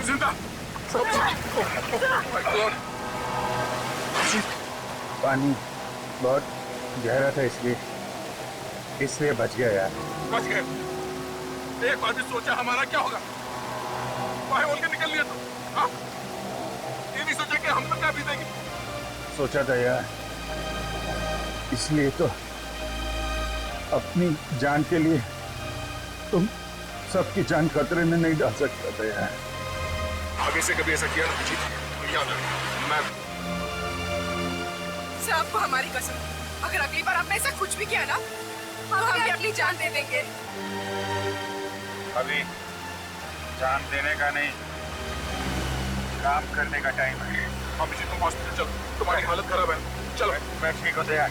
जिंदा। पानी बहुत गहरा था इसलिए बच गया यार। बच गए? एक बार भी सोचा हमारा क्या होगा? बाहर बोल के निकल लिया तो, हाँ? ये नहीं सोचा कि हम पर क्या बीतेगी? सोचा था यार, इसलिए तो अपनी जान के लिए तुम सबकी जान खतरे में नहीं डाल सकता था यार। आगे से कभी ऐसा किया ना अभिजीत, तो याद रख, मैं सर आपको हमारी कसम, अगर अगली बार आपने ऐसा कुछ भी किया ना तो हम भी अपनी जान दे देंगे। अभी जान देने का नहीं, काम करने का टाइम है। अभिजीत तुम हॉस्पिटल चलो, तुम्हारी हालत खराब है। चलो। मैं ठीक हो गया।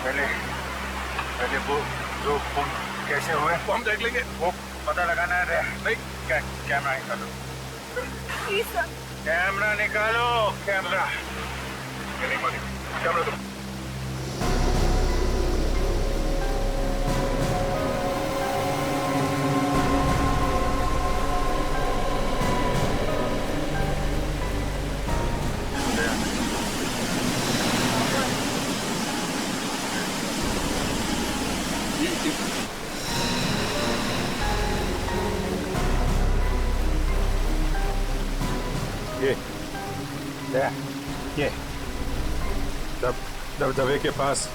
पहले वो दो खून कैसे हुए वो हम देख लेंगे। वो पता लगाना है। नहीं कैमरा निकालो, प्लीज सर। कैमरा निकालो, कैमरा। ये नहीं मानी, कैमरा दो। ये दबदबे के पास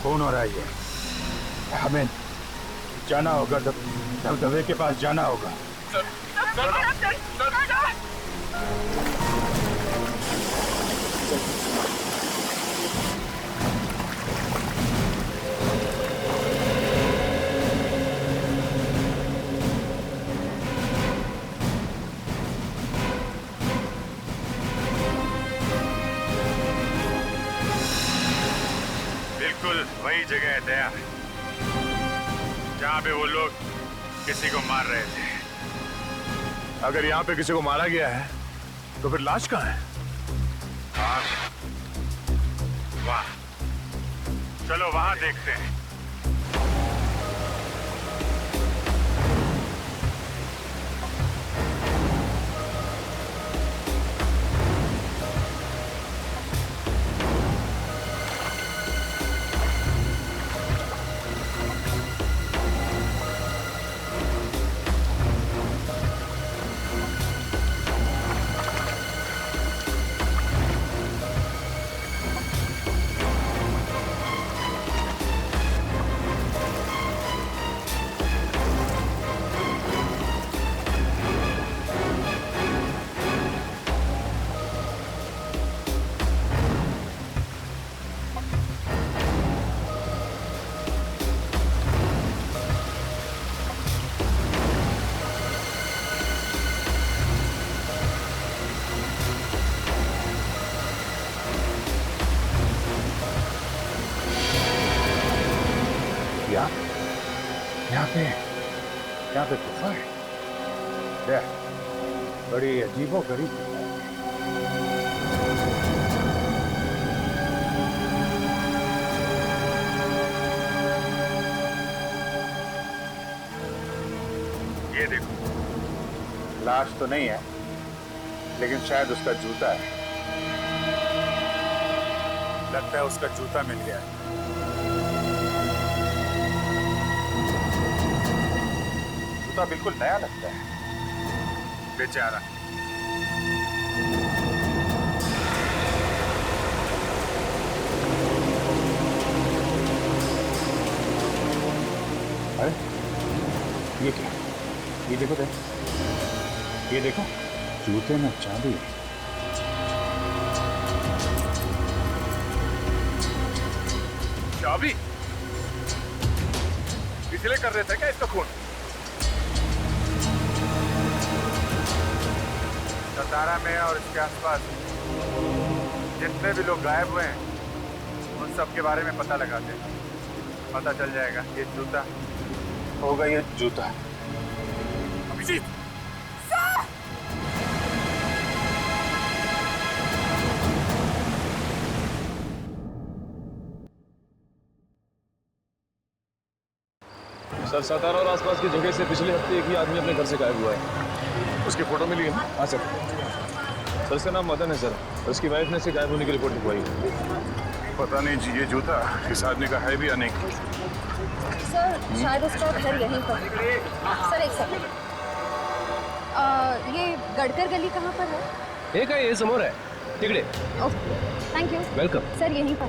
खून हो रहा है। हमें जाना होगा, दबदबे के पास जाना होगा। वही जगह है दया, जहाँ पे वो लोग किसी को मार रहे थे। अगर यहाँ पे किसी को मारा गया है तो फिर लाश कहाँ है? लाश? वाह, चलो वहां देखते हैं। यहाँ पे गुफा है। बड़ी अजीबोगरीब गुफा है। ये देखो, लाश तो नहीं है, लेकिन शायद उसका जूता है। लगता है उसका जूता मिल गया है। जूता बिल्कुल नया लगता है। बेचारा। अरे ये क्या? ये देखो दे, ये देखो, जूते में चाबी है। चाबी? इसलिए कर रहे थे क्या इसका खून? सतारा में और इसके आसपास जितने भी लोग गायब हुए हैं, उन सब के बारे में पता लगाते हैं। पता चल जाएगा। ये जूता होगा, ये जूता। अभिजीत! सर, सतारा और आसपास की जगह से पिछले हफ्ते एक ही आदमी अपने घर से गायब हुआ है। उसकी फोटो मिली है ना? हाँ सर। सर इसका नाम मदन है सर, और उसकी वाइफ ने इसे गायब होने की रिपोर्ट लिखवाई है। पता नहीं जी ये जूता इस आदमी का है भी या नहीं। सर शायद उसका घर यहीं पर। सर एक सेकंड, ये गडकर गली कहाँ पर है? हे काय हे समोर आहे तिकडे। Okay thank you. Welcome. Sir यहीं पर।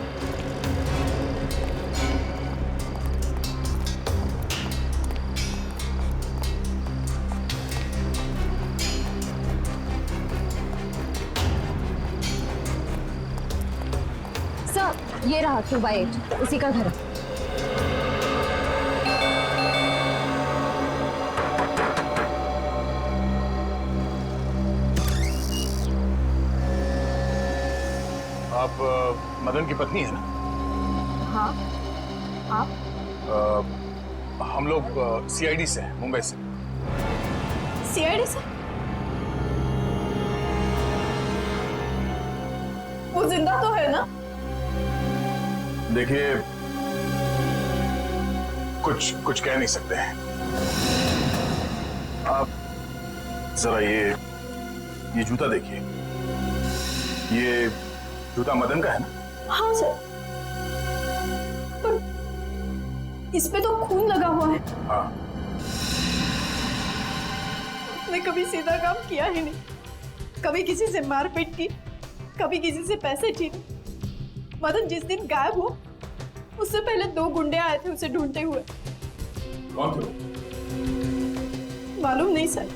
सर ये रहा 2/8, उसी का घर है। आप मदन की पत्नी है ना? हाँ आप? हम लोग सीआईडी से हैं, मुंबई से। सीआईडी से? वो जिंदा तो है ना? देखिए कुछ कह नहीं सकते हैं। आप जरा ये जूता देखिए। ये जूता मदन का है ना? हाँ सर, पर इस पे तो खून लगा हुआ है। हाँ। उसने कभी सीधा काम किया ही नहीं, कभी किसी से मारपीट की, कभी किसी से पैसे छीने। मदन जिस दिन गायब हुआ उससे पहले 2 गुंडे आए थे उसे ढूंढते हुए। कौन थे वो? मालूम नहीं सर।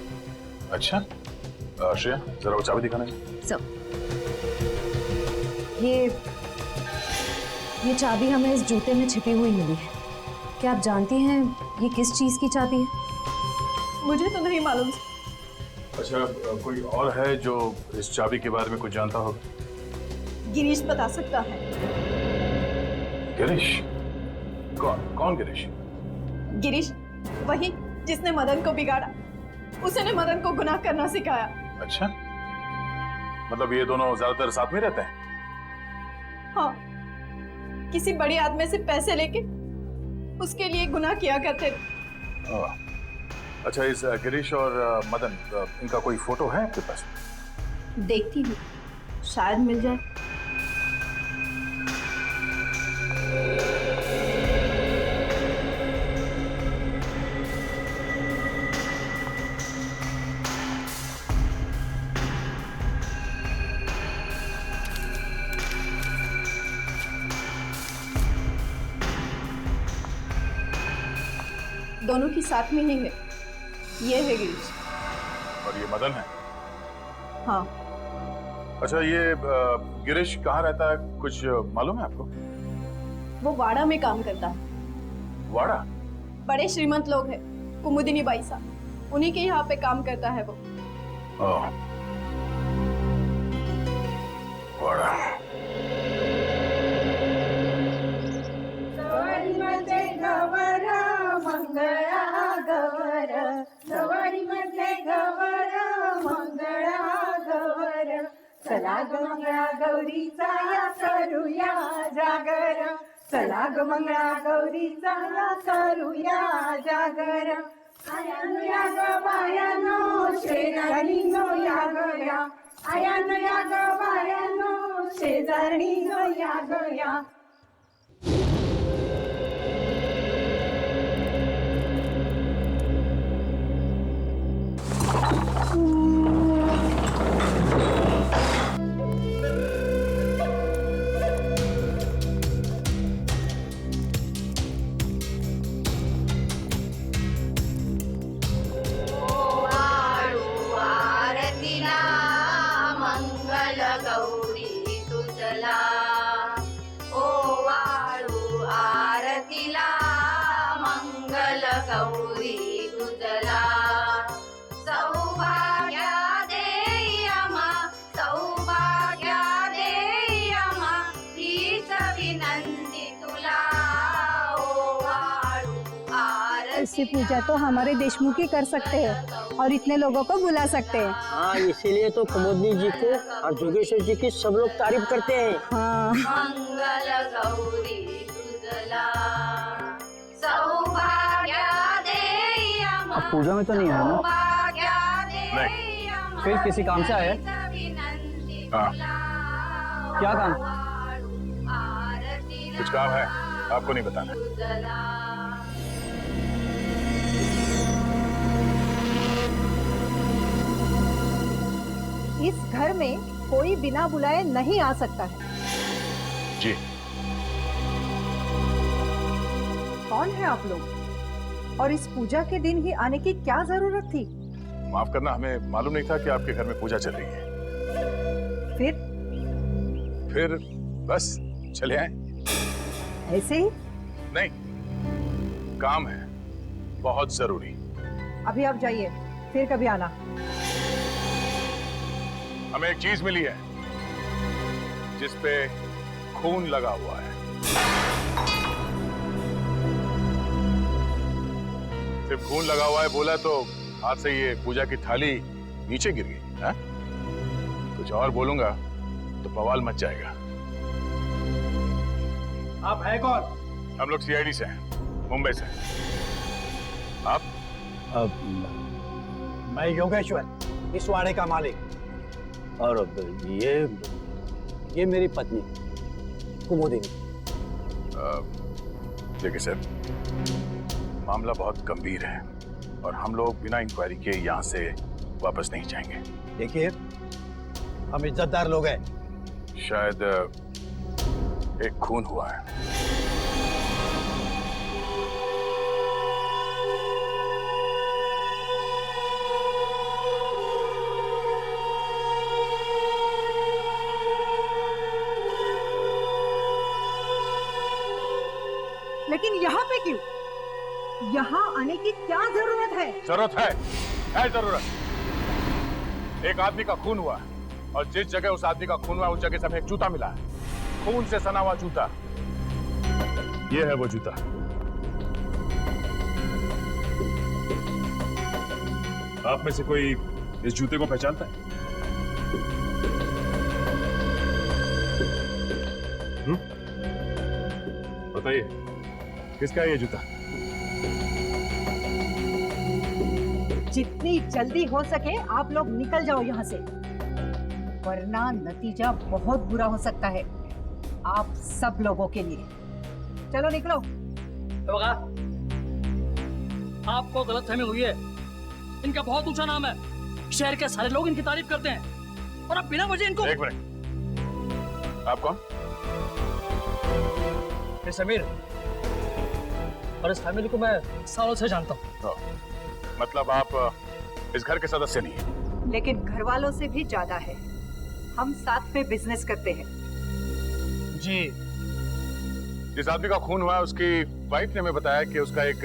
अच्छा श्रेया जरा वो चाबी दिखाना। सर ये चाबी हमें इस जूते में छिपी हुई मिली है। क्या आप जानती हैं ये किस चीज की चाबी है? मुझे तो नहीं मालूम। अच्छा कोई और है जो इस चाबी के बारे में कुछ जानता होगा? गिरीश बता सकता है। गिरीश? कौन गिरीश? गिरीश वही जिसने मदन को बिगाड़ा, उसने मदन को गुनाह करना सिखाया। अच्छा मतलब ये दोनों ज्यादातर साथ में रहते हैं? हाँ, किसी बड़े आदमी से पैसे लेके उसके लिए गुनाह किया करते थे। अच्छा इस गिरीश और मदन इनका कोई फोटो है आपके पास? देखती हूँ शायद मिल जाए। दोनों की साथ में ही है। ये है गिरीश और ये मदन है? हाँ। अच्छा ये गिरीश कहाँ रहता है कुछ मालूम है आपको? वो वाड़ा में काम करता है। वाड़ा? बड़े श्रीमंत लोग हैं, कुमुदिनी बाई साहब, उन्हीं के यहाँ पे काम करता है वो। वाड़ा। चला ग मंगळा गौरीचा या करूया जागर, चला ग मंगळा गौरीचा या करूया जागर. आयानो या ग बायानो शेजारीनो या ग या, आयानो या ग बायानो शेजारीनो या ग या. ऐसी पूजा तो हमारे देशमुख ही कर सकते हैं और इतने लोगों को बुला सकते हैं। हाँ इसीलिए तो कुमुदनी जी को और जोगेश्वर जी की सब लोग तारीफ करते हैं। हाँ। मंगल गौरी तुझला सौभाग्य देय अब पूजा में तो नहीं है ना? सौभाग्य देय फिर किसी काम से आए? हाँ, क्या काम? कुछ काम है, आपको नहीं बताना। इस घर में कोई बिना बुलाए नहीं आ सकता है। जी, कौन है आप लोग? और इस पूजा के दिन ही आने की क्या जरूरत थी? माफ करना, हमें मालूम नहीं था कि आपके घर में पूजा चल रही है। फिर बस चले आए। ऐसे ही? नहीं, काम है बहुत जरूरी। अभी आप जाइए, फिर कभी आना। हमें एक चीज मिली है जिस पे खून लगा हुआ है। सिर्फ खून लगा हुआ है बोला तो हाथ से ये पूजा की थाली नीचे गिर गई। हाँ? कुछ और बोलूंगा तो बवाल मच जाएगा। आप है कौन? हम लोग सीआईडी से हैं, मुंबई से। आप? मैं योगेश्वर, इस वाड़े का मालिक। और ये मेरी पत्नी कुमुदिनी। देखिए सर, मामला बहुत गंभीर है और हम लोग बिना इंक्वायरी के यहाँ से वापस नहीं जाएंगे। देखिए, हम इज्जतदार लोग हैं। शायद एक खून हुआ है। लेकिन यहाँ पे क्यों? यहाँ आने की क्या जरूरत है? जरूरत है जरूरत। एक आदमी का खून हुआ है और जिस जगह उस आदमी का खून हुआ उस जगह से हमें एक जूता मिला है, खून से सना हुआ जूता। ये है वो जूता। आप में से कोई इस जूते को पहचानता है? बताइए, किसका है ये जूता? जितनी जल्दी हो सके आप लोग निकल जाओ यहाँ से, वरना नतीजा बहुत बुरा हो सकता है आप सब लोगों के लिए। चलो निकलो। आपको गलतफहमी हुई है। इनका बहुत ऊंचा नाम है, शहर के सारे लोग इनकी तारीफ करते हैं और आप बिना वजह इनको। एक मिनट, आप कौन? समीर, और इस फैमिली को मैं सालों से जानता हूँ। मतलब आप इस घर के सदस्य नहीं हैं? लेकिन घर वालों से भी ज्यादा है। हम साथ में बिजनेस करते हैं। जी। जिस आदमी का खून हुआ है उसकी वाइफ ने हमें बताया कि उसका एक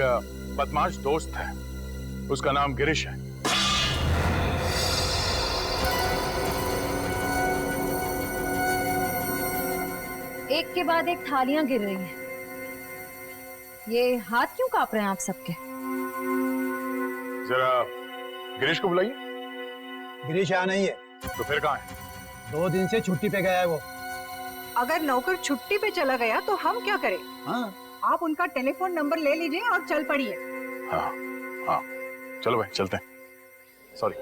बदमाश दोस्त है, उसका नाम गिरीश है। एक के बाद एक थालियां गिर रही हैं। ये हाथ क्यों कांप रहे हैं आप सबके? जरा गिरीश को बुलाइए। गिरीश यहाँ नहीं है। तो फिर कहाँ है? 2 दिन से छुट्टी पे गया है वो। अगर नौकर छुट्टी पे चला गया तो हम क्या करें? हाँ। आप उनका टेलीफोन नंबर ले लीजिए और चल पड़िए। हाँ हाँ, चलो भाई चलते हैं। सॉरी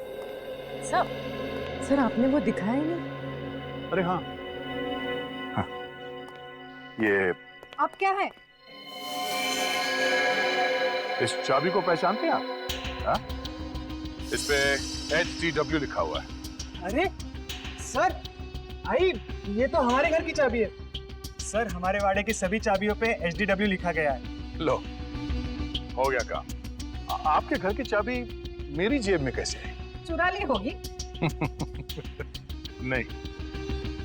सर आपने वो दिखाया ही नहीं। अरे हाँ, ये अब क्या है? इस चाबी को पहचानते हैं आप? हाँ? इस पे HTW लिखा हुआ है। अरे सर, भाई ये तो हमारे घर की चाबी है। सर, हमारे वाड़े की सभी चाबियों पे HDW लिखा गया है। लो, हो गया काम। आपके घर की चाबी मेरी जेब में कैसे है? चुरा ली होगी। नहीं,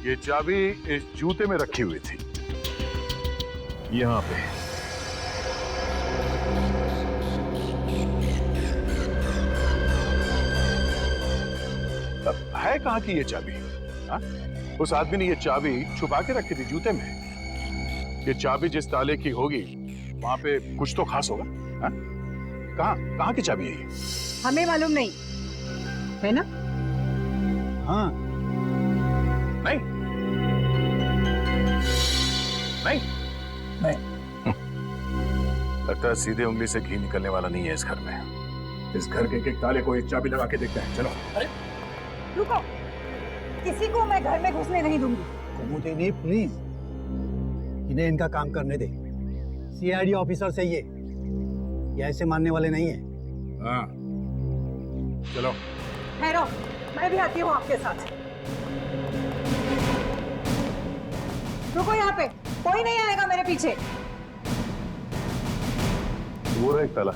ये चाबी इस जूते में रखी हुई थी, यहाँ पे। है कहाँ की ये चाबी? हा? उस आदमी ने ये चाबी छुपा के रखी थी जूते में। ये चाबी जिस ताले की होगी वहां पे कुछ तो खास होगा। हा? कहाँ की चाबी है ये? हमें मालूम नहीं है ना? हाँ, नहीं नहीं नहीं। लगता है सीधे उंगली से घी निकलने वाला नहीं है इस घर में। इस घर के एक ताले को एक चाबी लगा के देखते हैं। चलो। अरे रुको, किसी को मैं घर में घुसने नहीं दूंगी। कुमुदिनी प्लीज, इन्हें इनका काम करने दे। सीआईडी ऑफिसर से ये ऐसे मानने वाले नहीं है। हाँ चलो। ठहरो, मैं भी आती हूँ आपके साथ। रुको यहाँ पे, कोई नहीं आएगा मेरे पीछे। वो रहा एक ताला।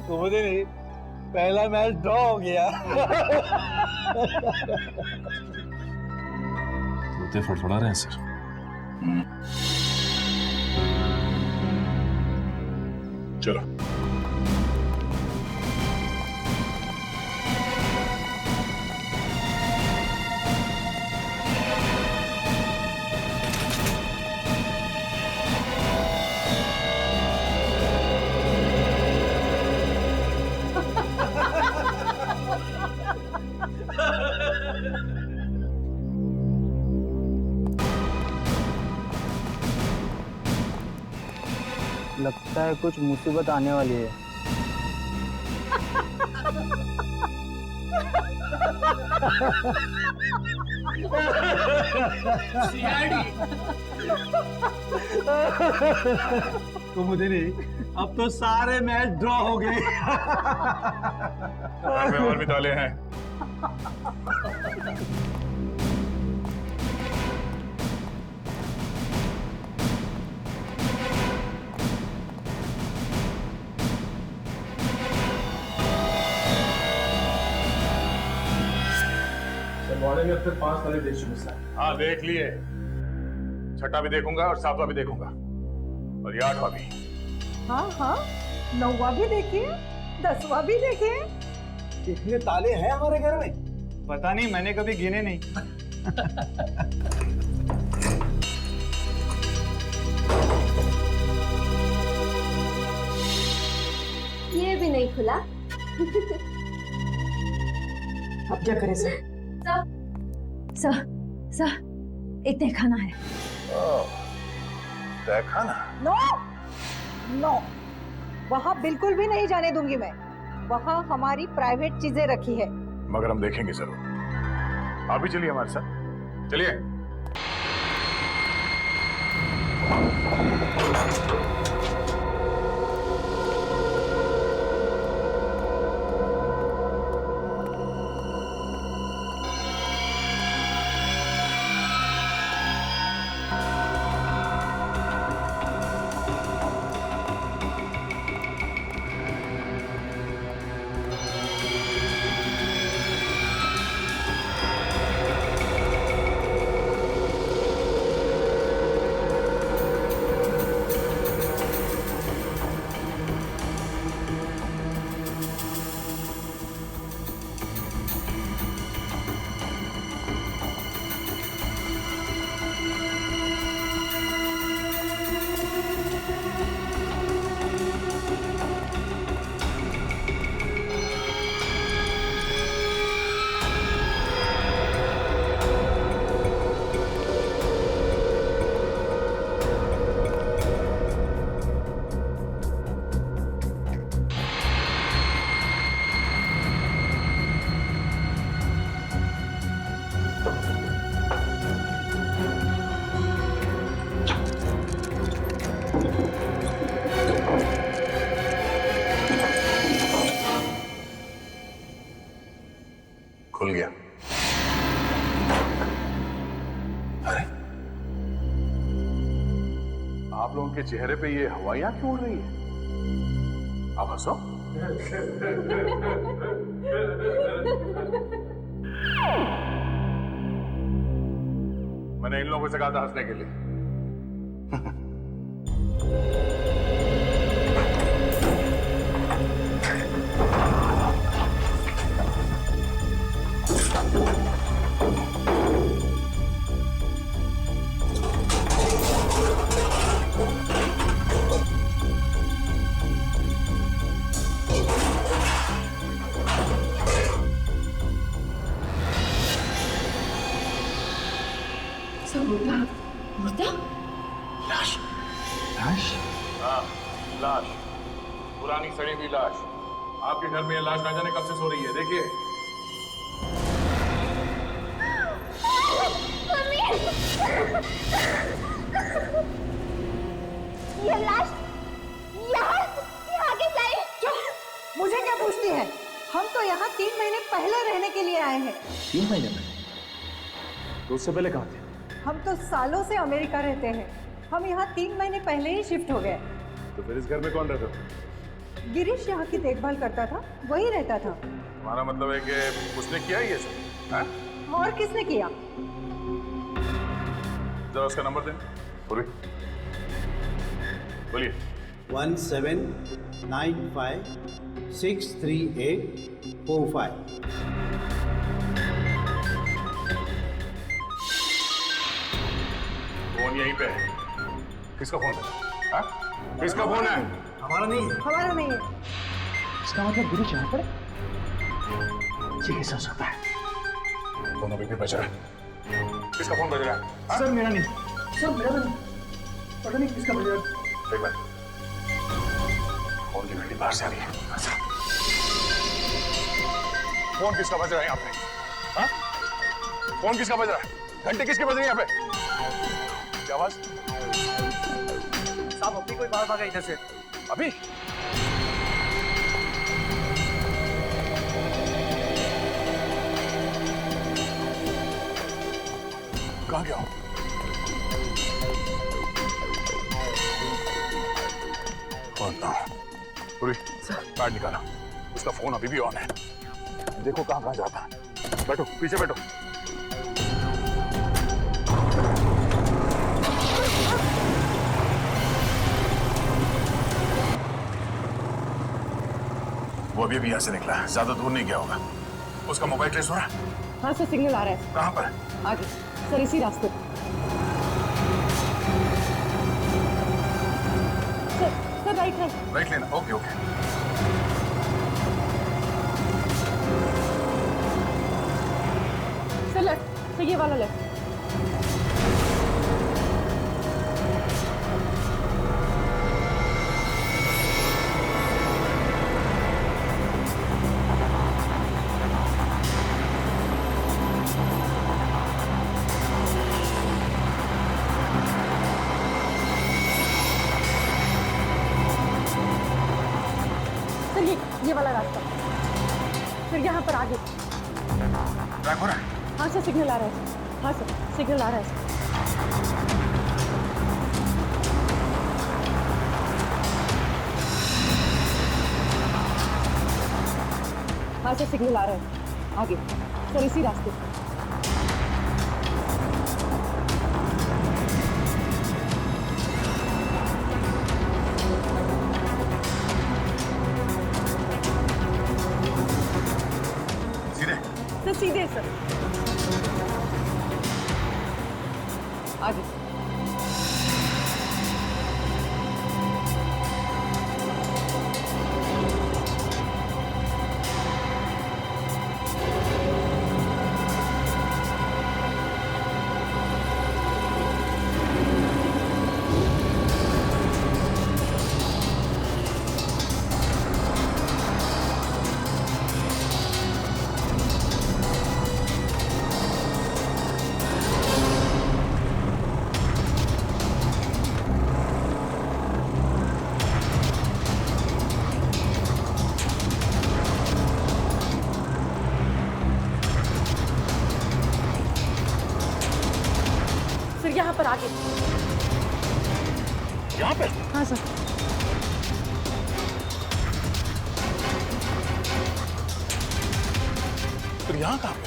कुमुदिनी, पहला मैच ड्रॉ हो गया। जूते फड़फड़ा रहे हैं सर। चलो। लगता है कुछ मुसीबत आने वाली है। कुमुदिनी, अब तो सारे मैच ड्रॉ हो गए। में और भी ताले हैं। वाड़े में अब तक 5 ताले देख चुके सर। हाँ देख लिए। छठा भी देखूंगा और 7वां भी देखूंगा और ये 8वां भी। हाँ हाँ, 9वां भी देखिए, 10वां भी देखिए। इतने ताले हैं हमारे घर में? पता नहीं, मैंने कभी गिने नहीं। ये भी नहीं खुला। अब क्या करें सर? सर, एक तहखाना है। तहखाना? नो नो, वहाँ बिल्कुल भी नहीं जाने दूंगी मैं। वहाँ हमारी प्राइवेट चीजें रखी है। मगर हम देखेंगे जरूर। आप भी चलिए हमारे साथ, चलिए। खुल गया। अरे आप लोगों के चेहरे पे ये हवाइयां क्यों उड़ रही है? आप हंसो। मैंने इन लोगों से कहा था हंसने के लिए। लाश। लाश? हाँ, लाश। पुरानी सड़ी हुई लाश। आपके घर में ये लाश ना जाने कब से सो रही है, देखिए। ये लाश यहाँ कैसे आई? मुझे क्या पूछती है? हम तो यहाँ 3 महीने पहले रहने के लिए आए हैं। 3 महीने में? तो उससे पहले कहाँ थे? हम तो सालों से अमेरिका रहते हैं। हम यहाँ 3 महीने पहले ही शिफ्ट हो गए। तो फिर इस घर में कौन रहता था? गिरीश यहाँ की देखभाल करता था, वही रहता था। तुम्हारा मतलब है कि उसने किया ही ये सब? हाँ? और किसने किया? जरा उसका नंबर दें। बोलिए। 1795-638-45। फोन यहीं पे है। किसका फोन है? हाँ? किसका फोन है? हमारा नहीं है। हमारा नहीं है। इसका मतलब गिरीश यहाँ पर है? ये कैसे हो सकता है? फोन अभी भी बज रहा है। किसका फोन बज रहा है? हाँ? सर मेरा नहीं। सर मेरा नहीं। पता नहीं किसका बज रहा है। एक बार। फोन की घंटी बाहर से आ रही है। फोन किसका बज रहा है यहाँ पे? हाँ? फोन किसका बज रहा है? घंटे किसके बज रही है यहाँ पे? क्या आवाज? साहब अभी कोई बाहर भागा इधर से। अभी? कहाँ गया? फोन ना। पूरी कार्ड निकाला। उसका फोन अभी भी ऑन है। देखो कहाँ कहाँ जाता है। बैठो, पीछे बैठो। वो अभी यहाँ से निकला, ज्यादा दूर नहीं गया होगा। उसका मोबाइल ट्रेस हो रहा है? हाँ सर, सिग्नल आ रहा है। कहाँ पर? आगे सर, इसी रास्ते पर। Sir right right. राइट लेना। Okay okay. Sir left, sir ये वाला लेफ्ट। ये वाला रास्ता। फिर यहाँ पर आगे। ट्रैक हो रहा है? हाँ सर, सिग्नल आ रहा है। हाँ सर, सिग्नल आ रहा है। हाँ सर, सिग्नल आ रहा है। आगे सर, इसी रास्ते। सीधे सर। आगे। यहाँ पर आगे। यहाँ पे? हाँ सर। फिर यहाँ कहाँ पे?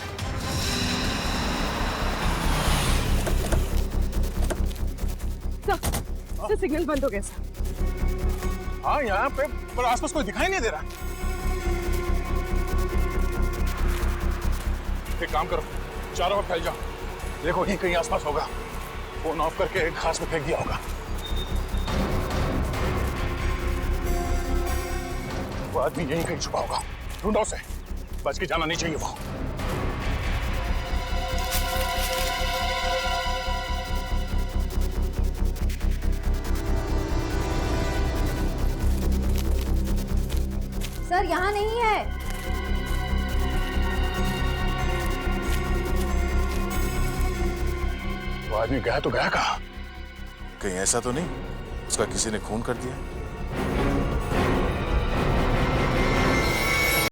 सर सिग्नल बंद हो गया सर। हाँ यहाँ पे, पर आसपास कोई दिखाई नहीं दे रहा। एक काम करो, चारों ओर फैल जाओ। देखो यहीं कहीं आसपास होगा। फोन ऑफ करके एक घास में फेंक दिया होगा। वो आदमी यहीं कहीं छुपा होगा। ढूंढो उसे, बच के जाना नहीं चाहिए वो। सर यहाँ नहीं है। वो आदमी गया तो गया कहाँ? कहीं ऐसा तो नहीं उसका किसी ने खून कर दिया?